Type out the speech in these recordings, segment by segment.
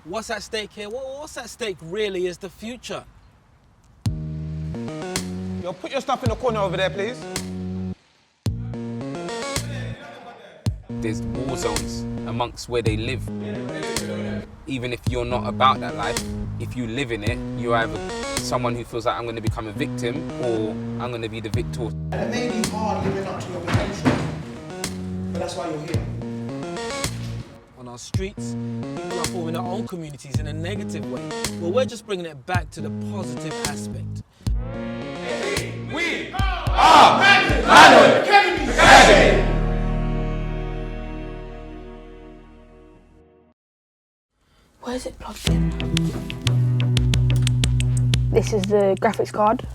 What's at stake here? What's at stake really is the future. Yo, put your stuff in the corner over there, please. There's war zones amongst where they live. Even if you're not about that life, if you live in it, you're either someone who feels like I'm going to become a victim or I'm going to be the victor. And it may be hard living up to your potential, but that's why you're here. On our streets, people are forming their own communities in a negative way. Well, we're just bringing it back to the positive aspect. We are Manhood Academy. Where's it plugged in? This is the graphics card.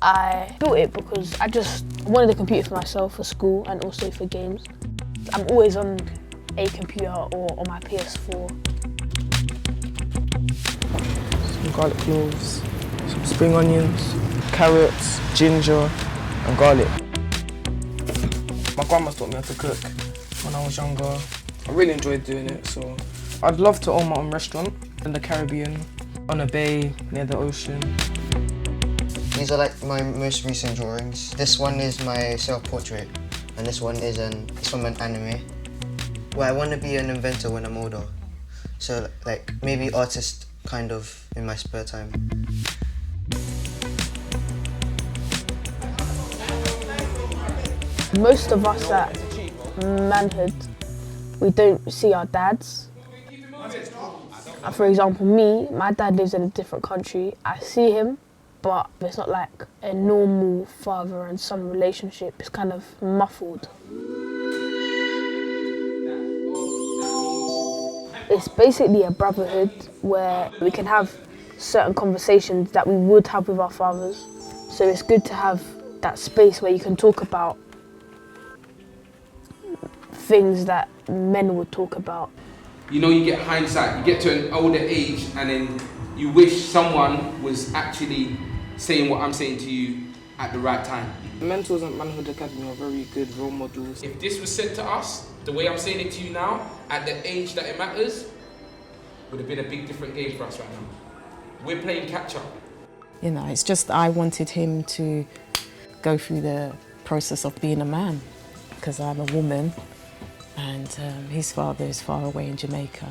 I built it because I just wanted a computer for myself for school and also for games. I'm always on a computer or on my PS4. Some garlic cloves, some spring onions, carrots, ginger and garlic. My grandma taught me how to cook when I was younger. I really enjoyed doing it, so I'd love to own my own restaurant in the Caribbean, on a bay near the ocean. These are like my most recent drawings. This one is my self-portrait, and this one is it's from an anime. Well, I want to be an inventor when I'm older, so like maybe artist kind of in my spare time. Most of us at Manhood, we don't see our dads. For example, me, my dad lives in a different country. I see him, but it's not like a normal father and son relationship. It's kind of muffled. It's basically a brotherhood where we can have certain conversations that we would have with our fathers. So it's good to have that space where you can talk about things that men would talk about. You know, you get hindsight, you get to an older age and then you wish someone was actually saying what I'm saying to you at the right time. Mentors at Manhood Academy are very good role models. If this was said to us, the way I'm saying it to you now, at the age that it matters, would have been a big different game for us right now. We're playing catch up. You know, it's just I wanted him to go through the process of being a man because I'm a woman. And his father is far away in Jamaica.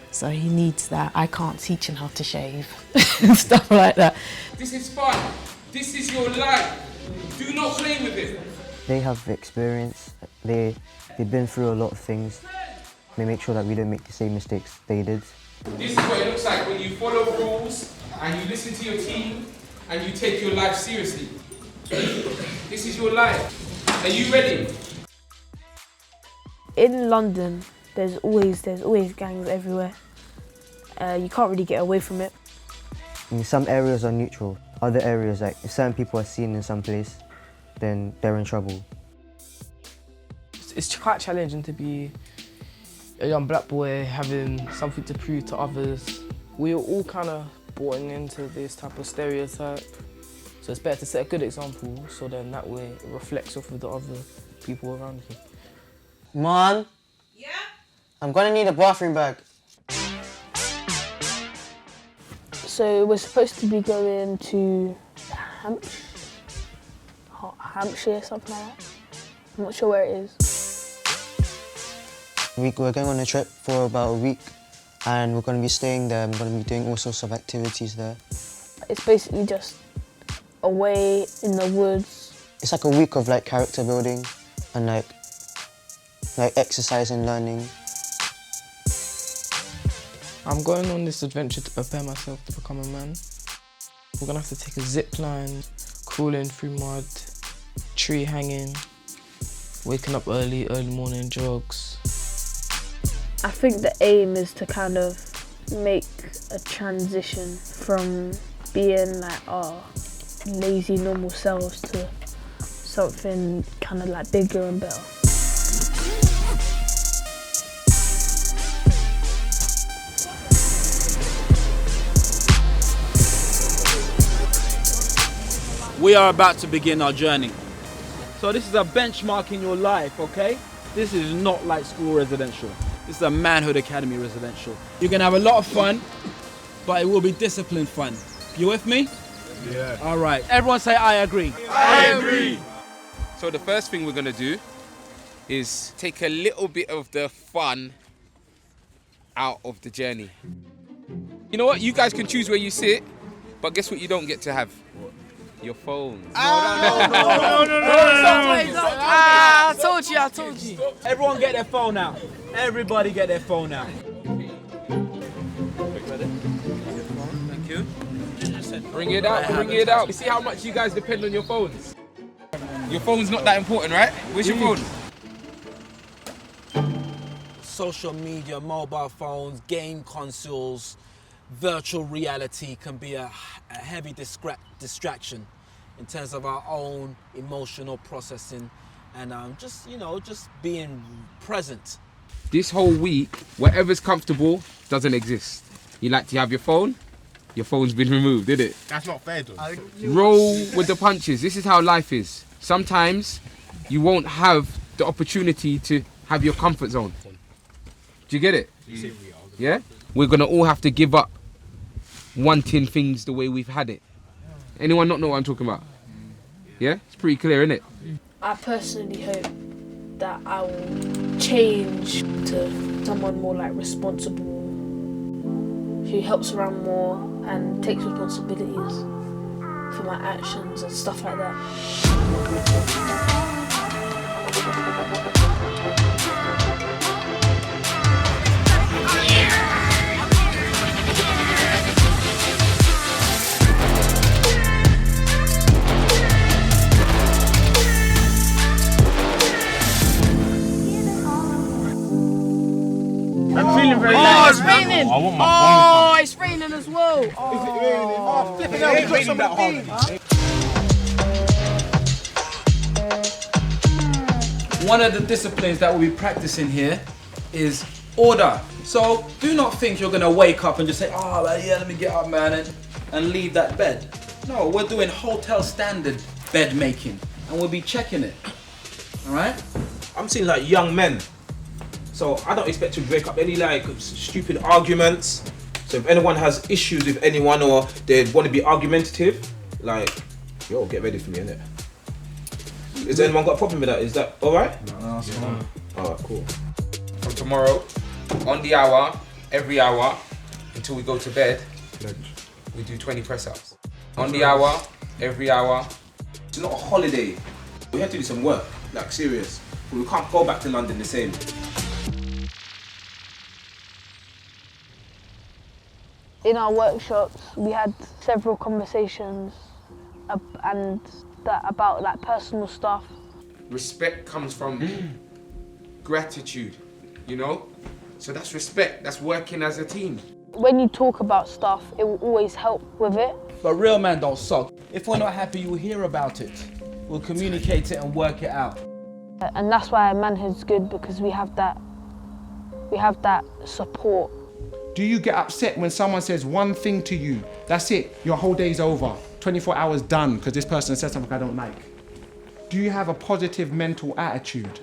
So he needs that. I can't teach him how to shave and stuff like that. This is fun. This is your life. Do not play with it. They have experience. They've been through a lot of things. They make sure that we don't make the same mistakes they did. This is what it looks like when you follow rules and you listen to your team and you take your life seriously. This is your life. Are you ready? In London, there's always gangs everywhere. You can't really get away from it. I mean, some areas are neutral. Other areas, like if certain people are seen in some place, then they're in trouble. It's quite challenging to be a young black boy having something to prove to others. We're all kind of bought into this type of stereotype. So it's better to set a good example so then that way it reflects off of the other people around you. Mom? Yeah? I'm gonna need a bathroom bag. So we're supposed to be going to Hampshire, something like that. I'm not sure where it is. We're going on a trip for about a week and we're going to be staying there. I'm going to be doing all sorts of activities there. It's basically just away in the woods. It's like a week of like character building and like exercise and learning. I'm going on this adventure to prepare myself to become a man. We're gonna have to take a zip line, crawling through mud, tree hanging, waking up early morning jogs. I think the aim is to kind of make a transition from being like our lazy normal selves to something kind of like bigger and better. We are about to begin our journey. So this is a benchmark in your life, okay? This is not like school residential. This is a Manhood Academy residential. You're gonna have a lot of fun, but it will be disciplined fun. You with me? Yeah. All right. Everyone say, I agree. I agree. So the first thing we're gonna do is take a little bit of the fun out of the journey. You know what? You guys can choose where you sit, but guess what you don't get to have? Your phones. I told you. Everyone get their phone out. Everybody get their phone out. Thank you. Bring it out, bring it out. You see how much you guys depend on your phones? Your phone's not that important, right? Where's your phone? Social media, mobile phones, game consoles, virtual reality can be a heavy distraction in terms of our own emotional processing and just being present. This whole week, whatever's comfortable doesn't exist. You like to have your phone? Your phone's been removed, did it? That's not fair, though. Roll with the punches. This is how life is. Sometimes you won't have the opportunity to have your comfort zone. Do you get it? Yeah? We're gonna all have to give up wanting things the way we've had it. Anyone not know what I'm talking about? Yeah? It's pretty clear, isn't it? I personally hope that I will change to someone more like responsible, who helps around more and takes responsibilities for my actions and stuff like that. I'm feeling very It's raining! I want my Oh, it's raining as well! Is it raining? Oh, flipping out. It's raining that hard. One of the disciplines that we'll be practicing here is order. So do not think you're gonna wake up and just say, oh yeah, let me get up, man, and leave that bed. No, we're doing hotel standard bed making and we'll be checking it. All right? I'm seeing like young men. So I don't expect to break up any like stupid arguments. So if anyone has issues with anyone or they want to be argumentative, like, yo, get ready for me, innit? Has anyone got a problem with that? Is that alright? No, that's fine. Alright, cool. From tomorrow, on the hour, every hour, until we go to bed, we do 20 press-ups. On the hour, every hour. It's not a holiday. We have to do some work, like serious. We can't go back to London the same. In our workshops, we had several conversations about like personal stuff. Respect comes from gratitude, you know? So that's respect, that's working as a team. When you talk about stuff, it will always help with it. But real men don't suck. If we're not happy, you'll hear about it. We'll communicate it and work it out. And that's why Manhood's good, because we have that support. Do you get upset when someone says one thing to you? That's it, your whole day's over. 24 hours done because this person said something I don't like. Do you have a positive mental attitude?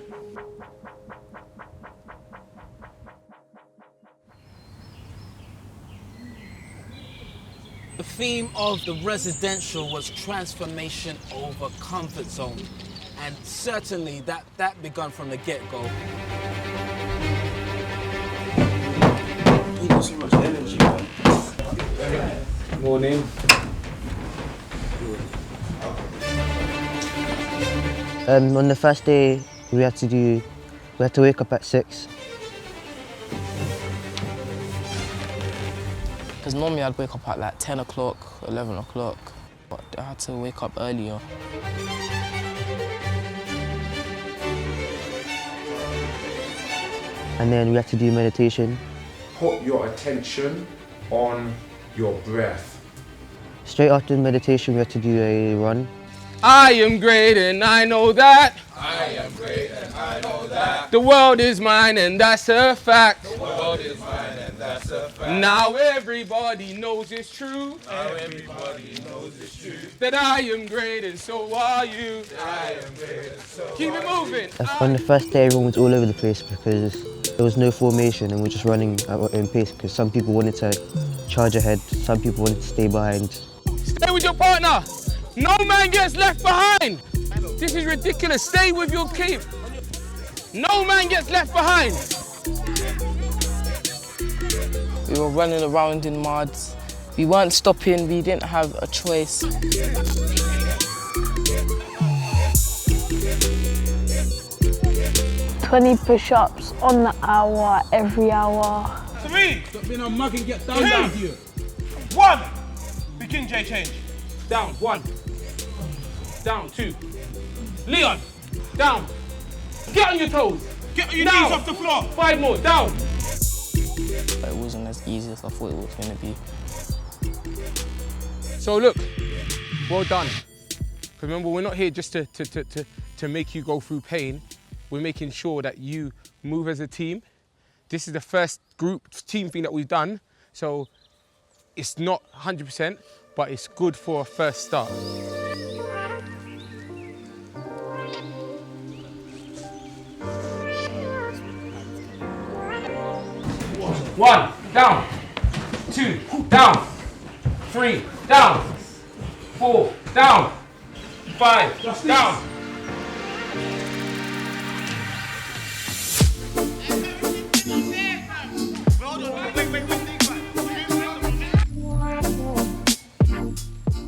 The theme of the residential was transformation over comfort zone. And certainly that begun from the get-go. So much energy, man. Morning. On the first day, we had to wake up at 6. Because normally I'd wake up at like 10 o'clock, 11 o'clock, but I had to wake up earlier. And then we had to do meditation. Put your attention on your breath. Straight after meditation, we had to do a run. I am great and I know that. I am great and I know that. The world is mine and that's a fact. The world is mine and that's a fact. Now everybody knows it's true. Now everybody knows it's true. That I am great and so are you. I am great and so Keep it moving. On the first day, everyone was all over the place because There was no formation and we're just running at our own pace because some people wanted to charge ahead, some people wanted to stay behind. Stay with your partner. No man gets left behind. This is ridiculous. Stay with your team. No man gets left behind. We were running around in mud. We weren't stopping, we didn't have a choice. 20 push-ups on the hour, every hour. 3. Stop being a mug and get down here. 1. Begin J change. Down. 1. Down. 2. Leon. Down. Get on your toes. Get your knees off the floor. 5 more. Down. It wasn't as easy as I thought it was going to be. So look, well done. Because remember, we're not here just to make you go through pain. We're making sure that you move as a team. This is the first group team thing that we've done. So it's not 100%, but it's good for a first start. 1, down. 2, down. 3, down. 4, down. 5, down.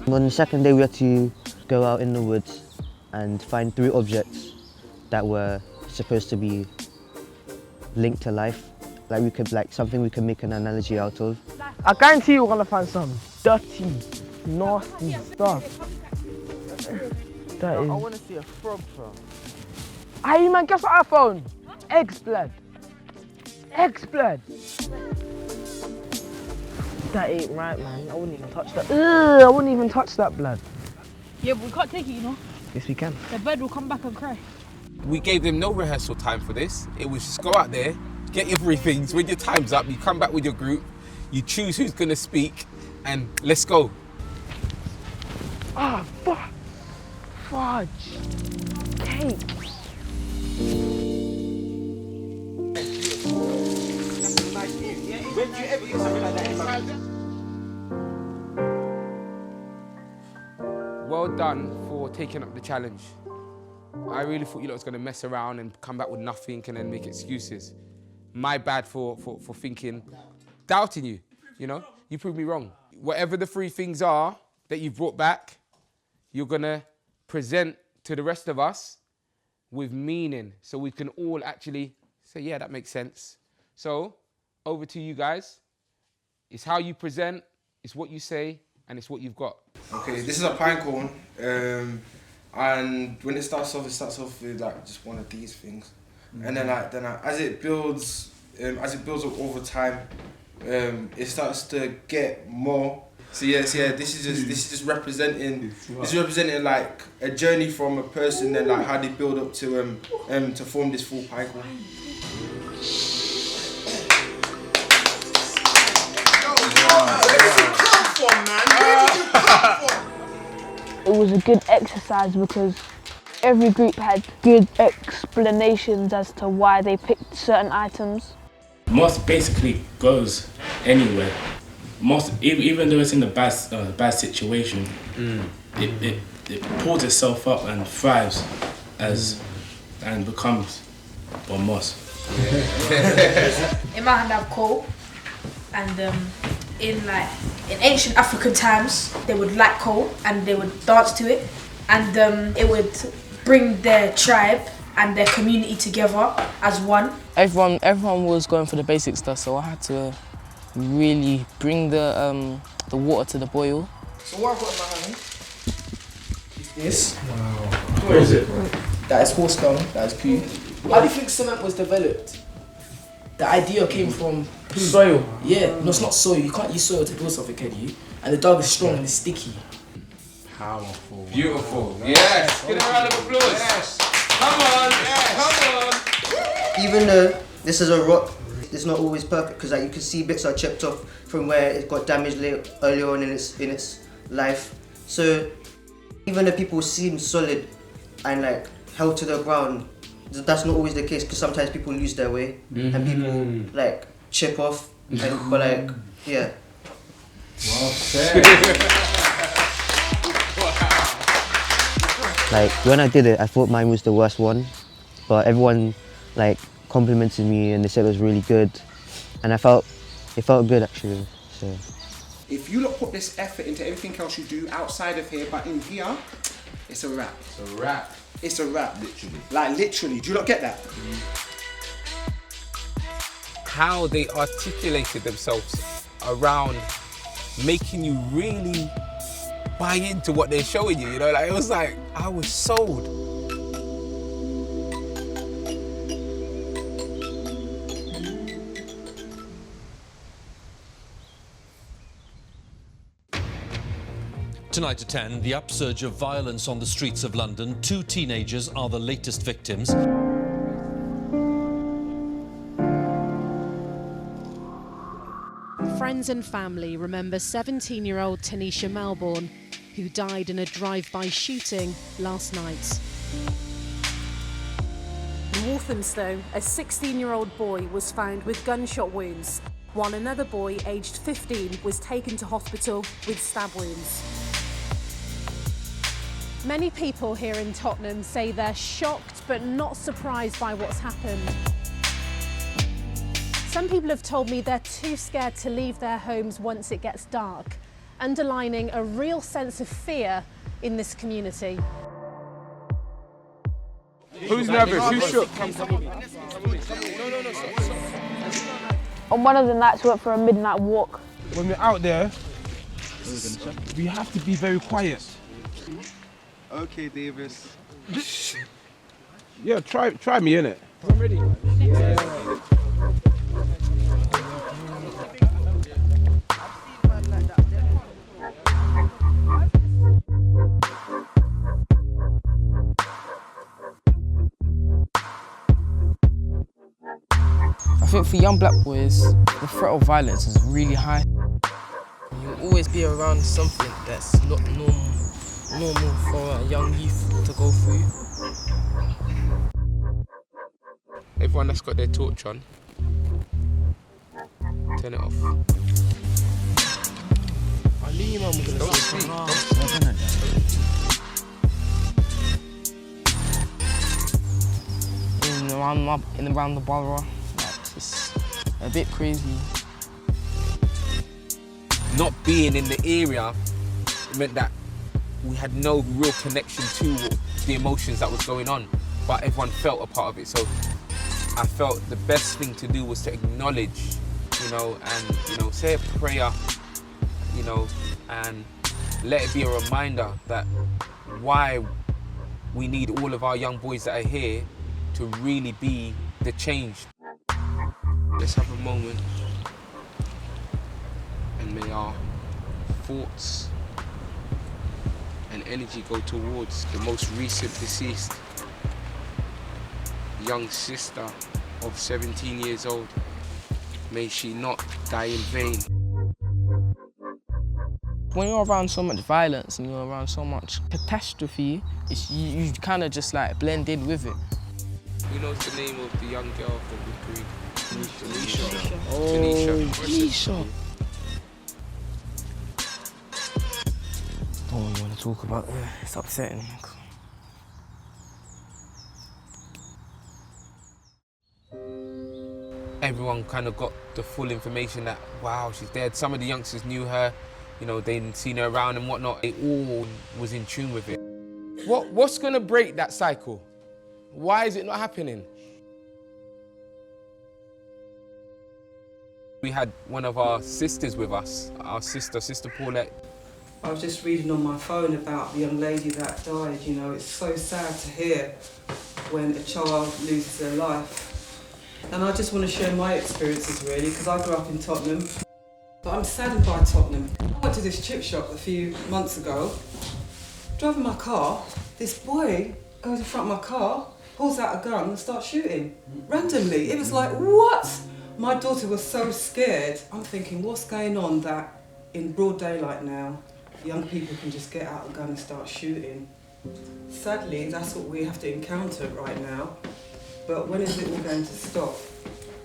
On the second day we had to go out in the woods and find 3 objects that were supposed to be linked to life. Like something we could make an analogy out of. I guarantee you're gonna find some dirty, nasty stuff. I wanna see a frog, bro. Hey man, guess what I found? Eggs blood. Eggs blood. That ain't right, man. I wouldn't even touch that. Ugh, I wouldn't even touch that blood. Yeah, but we can't take it, you know. Yes, we can. The bird will come back and cry. We gave them no rehearsal time for this. It was just go out there, get your briefings. When your time's up, you come back with your group, you choose who's gonna speak, and let's go. Ah, fudge. Cake. Well done for taking up the challenge. I really thought you lot was going to mess around and come back with nothing and then make excuses. My bad for thinking, doubting you, you know? You proved me wrong. Whatever the 3 things are that you've brought back, you're going to present to the rest of us with meaning so we can all actually say, yeah, that makes sense. So, over to you guys. It's how you present, it's what you say, and it's what you've got. Okay, this is a pine cone, and when it starts off with like just one of these things, and then as it builds up over time, it starts to get more. So this is just representing like a journey from a person and like how they build up to form this full pine cone. It was a good exercise because every group had good explanations as to why they picked certain items. Moss basically goes anywhere. Moss, even though it's in a bad situation, it pulls itself up and thrives and becomes a moss. It might have coal, and in ancient African times, they would light coal and they would dance to it, and it would bring their tribe and their community together as one. Everyone was going for the basic stuff, so I had to really bring the water to the boil. So what I've got in my hand is this. Wow. What is it? That is horse dung, that is poo. How do you think cement was developed? The idea came from poo. Soil? Yeah, no, it's not soil. You can't use soil to build something, can you? And the dung is strong and it's sticky. Powerful. Beautiful. Yes. Give a round of applause. Yes. Come on. Yes. Come on. Even though this is a rock, it's not always perfect because like you can see bits are chipped off from where it got damaged earlier on in its life. So even though people seem solid and like held to the ground, that's not always the case because sometimes people lose their way and people like chip off. But like, yeah. Well said. Like when I did it, I thought mine was the worst one, but everyone like complimented me and they said it was really good, and it felt good actually. So. If you lot put this effort into everything else you do outside of here, but in here, it's a wrap. It's a wrap. It's a wrap. Literally. Like literally. Do you not get that? How they articulated themselves around making you really buy into what they're showing you, you know? Like, it was like, I was sold. Tonight at 10, the upsurge of violence on the streets of London. 2 teenagers are the latest victims. Friends and family remember 17-year-old Tanisha Melbourne, who died in a drive-by shooting last night. In Walthamstow, a 16-year-old boy was found with gunshot wounds, while another boy, aged 15, was taken to hospital with stab wounds. Many people here in Tottenham say they're shocked but not surprised by what's happened. Some people have told me they're too scared to leave their homes once it gets dark, underlining a real sense of fear in this community. Who's nervous? Who's shook? On one of the nights, we went for a midnight walk. When we're out there, we have to be very quiet. Okay, Davis. Yeah, try me, innit? I'm ready. Yeah. I think for young black boys, the threat of violence is really high. You'll always be around something that's not normal for a young youth to go through. Everyone that's got their torch on, turn it off. I knew your mum was Don't speak. Around the borough, it's just a bit crazy. Not being in the area meant that we had no real connection to the emotions that was going on, but everyone felt a part of it. So I felt the best thing to do was to acknowledge, and say a prayer, and let it be a reminder that why we need all of our young boys that are here to really be the change. Let's have a moment, and may our thoughts and energy go towards the most recent deceased young sister of 17 years old. May she not die in vain. When you're around so much violence and you're around so much catastrophe, you kind of just like blend in with it. Who knows the name of the young girl that we agreed? Tanisha. Oh, Tanisha. Don't really want to talk about it. It's upsetting. Everyone kind of got the full information that, wow, she's dead. Some of the youngsters knew her, they'd seen her around and whatnot. It all was in tune with it. What's going to break that cycle? Why is it not happening? We had one of our sisters with us, our Sister Paulette. I was just reading on my phone about the young lady that died. It's so sad to hear when a child loses their life. And I just want to share my experiences really, because I grew up in Tottenham. But I'm saddened by Tottenham. I went to this chip shop a few months ago. Driving my car, this boy goes in front of my car, pulls out a gun and starts shooting. Randomly. It was like, what? My daughter was so scared. I'm thinking, what's going on that in broad daylight now, young people can just get out a gun and start shooting? Sadly, that's what we have to encounter right now. But when is it all going to stop?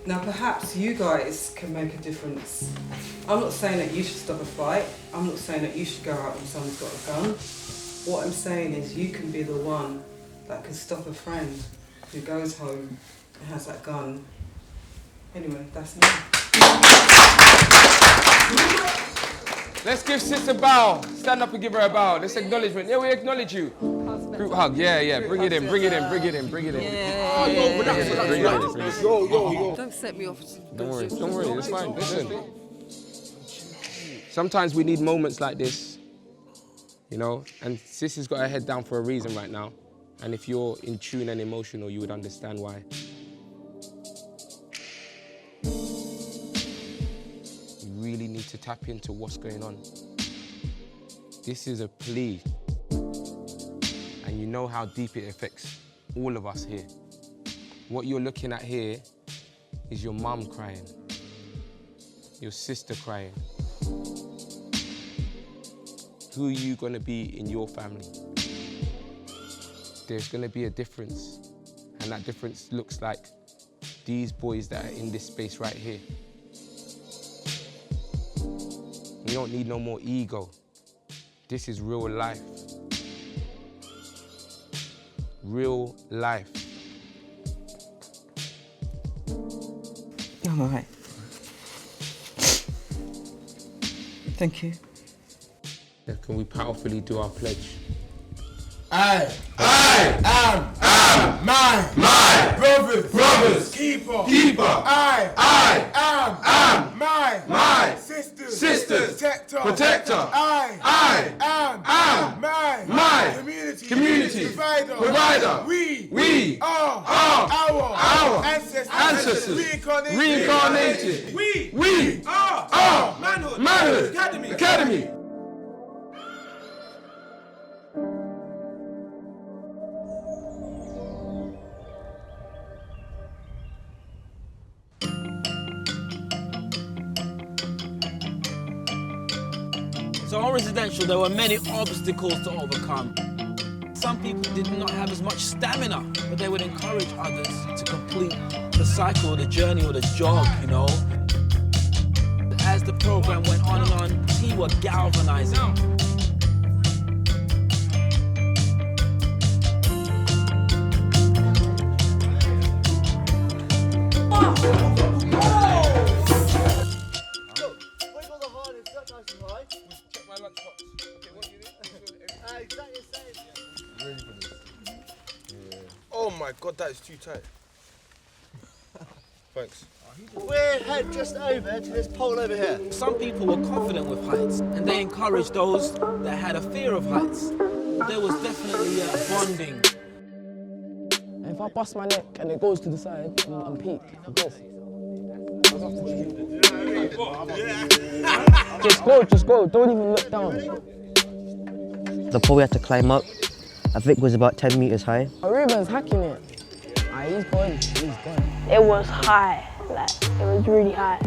Now perhaps you guys can make a difference. I'm not saying that you should stop a fight. I'm not saying that you should go out when someone's got a gun. What I'm saying is you can be the one that can stop a friend who goes home and has that gun. Anyway, that's me. Let's give sis a bow. Stand up and give her a bow. This acknowledgement. Yeah, we acknowledge you. Group hug. Yeah, yeah. Bring it in. Bring it in. Bring it in. Bring it in. Yo. Don't set me off. Don't worry. Don't worry. It's fine. Listen. Sometimes we need moments like this, you know. And sis has got her head down for a reason right now. And if you're in tune and emotional, you would understand why. You really need to tap into what's going on. This is a plea. And you know how deep it affects all of us here. What you're looking at here is your mum crying, your sister crying. Who are you gonna be in your family? There's gonna be a difference, and that difference looks like these boys that are in this space right here. You don't need no more ego. This is real life. Real life. I'm all right. Thank you. Yeah, can we powerfully do our pledge? I am my brothers keeper. I am my sisters protector. I am my community provider. We are our ancestors reincarnated. We are Manhood Academy. So on residential, there were many obstacles to overcome. Some people did not have as much stamina, but they would encourage others to complete the cycle, the journey, or the jog, you know. As the program went on and on, team were galvanizing. Oh my god, that is too tight. Thanks. We're head just over to this pole over here. Some people were confident with heights, and they encouraged those that had a fear of heights. There was definitely a bonding. If I bust my neck and it goes to the side, I'm peak. Just go, don't even look down. The pole we had to climb up, I think was about 10 meters high. Ruben's hacking it. He's gone. It was high, like, it was really high.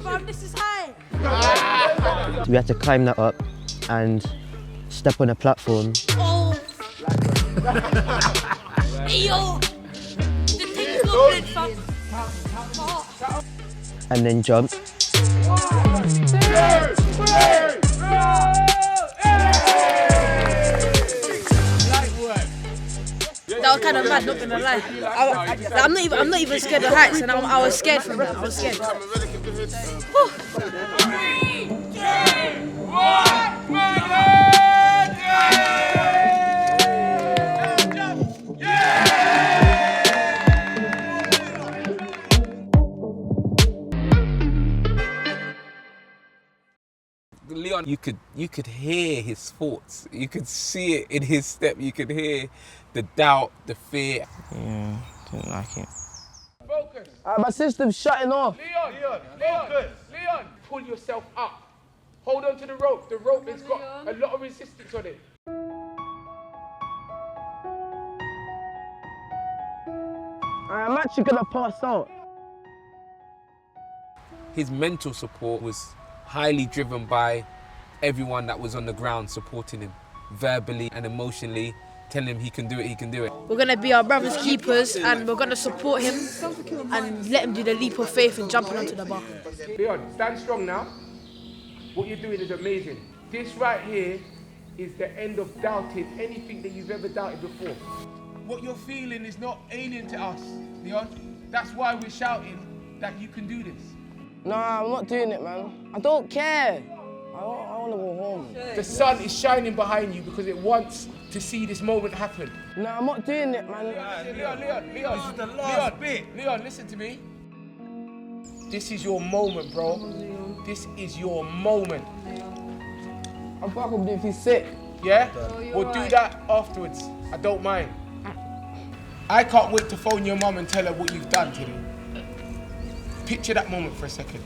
Mom, this is high. We had to climb that up and step on a platform. Oh. Hey, yo. The thing's not fam. And then jump. That was kind of mad, not gonna lie. I'm not even scared of heights, and I was scared from that. I was scared. Whew. 3, 2, 1, Leon, you could hear his thoughts. You could see it in his step. You could hear the doubt, the fear. Yeah, didn't like it. Focus. My system's shutting off. Leon, pull yourself up. Hold on to the rope. The rope has got a lot of resistance on it. I'm actually gonna pass out. His mental support was highly driven by everyone that was on the ground supporting him, verbally and emotionally. tell him he can do it, he can do it. We're gonna be our brother's keepers, and we're gonna support him and let him do the leap of faith and jumping onto the bar. Leon, stand strong now. What you're doing is amazing. This right here is the end of doubting anything that you've ever doubted before. What you're feeling is not alien to us, Leon. That's why we're shouting that you can do this. Nah, I'm not doing it, man. I don't care. I want to go home. The sun is shining behind you because it wants to see this moment happen. Nah, I'm not doing it, man. Leon. This is the last bit. Leon, listen to me. This is your moment, bro. This is your moment. I'm fucking with if he's sick. Yeah? We'll do that afterwards. I don't mind. I can't wait to phone your mum and tell her what you've done to me. Picture that moment for a second.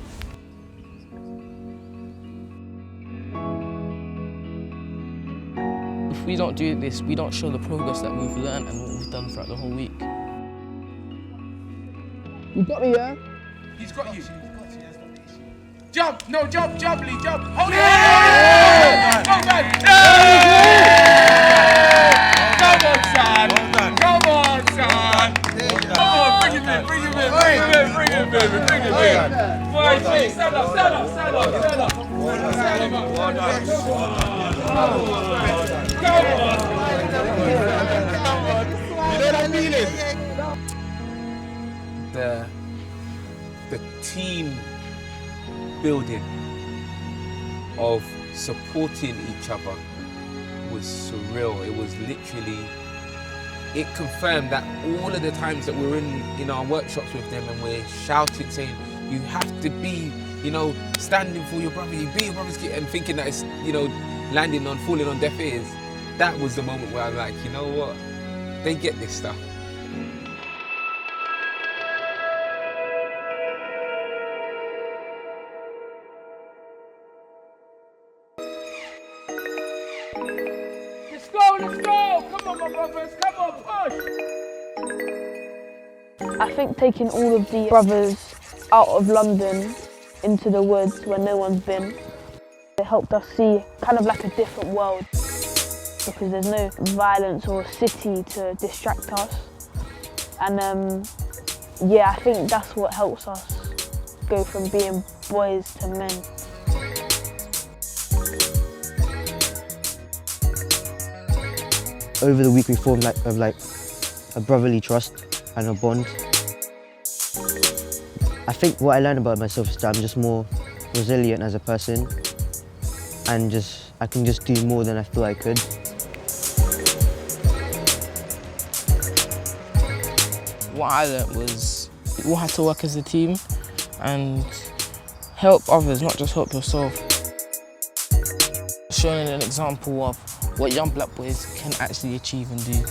If we don't do this, we don't show the progress that we've learned and what we've done throughout the whole week. You got me, yeah? He's got you. Jump! No, jump, Lee, jump! Hold it! Go back! Come on, son! Come on, son! Come on, bring him in! Bring him in! Boy, stand up! The team building of supporting each other was surreal. It was literally, it confirmed that all of the times that we're in our workshops with them and we're shouting, saying, you have to be, standing for your brother, you be your brother's kid, and thinking that it's, falling on deaf ears. That was the moment where I'm like, you know what? They get this stuff. Let's go! Come on, my brothers, come on, push! I think taking all of the brothers out of London into the woods where no one's been, it helped us see kind of like a different world because there's no violence or city to distract us. And yeah, I think that's what helps us go from being boys to men. Over the week we formed a brotherly trust and a bond. I think what I learned about myself is that I'm just more resilient as a person and I can just do more than I thought I could. What I learned was you all had to work as a team and help others, not just help yourself. Showing an example of what young black boys can actually achieve and do.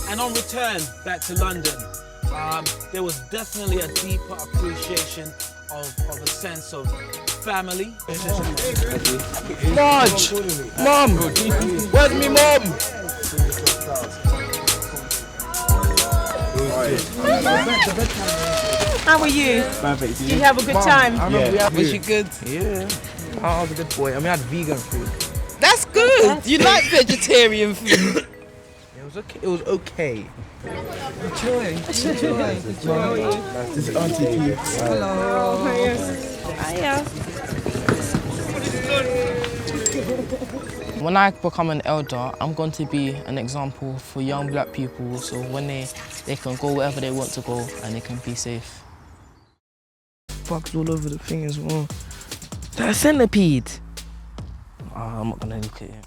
And on return back to London, there was definitely a deeper appreciation of a sense of family. Marge! Mom! Where's me mom? How are you? Perfect. Did you have a good time? Was you good? Yeah. I was a good boy. I mean, I had vegan food. That's good. You like vegetarian food? It was okay. It was okay. Enjoy. This is Auntie P. Hello. Hiya. When I become an elder, I'm going to be an example for young black people, so when they can go wherever they want to go and they can be safe. Bugs all over the thing as well. That centipede. I'm not gonna look at it.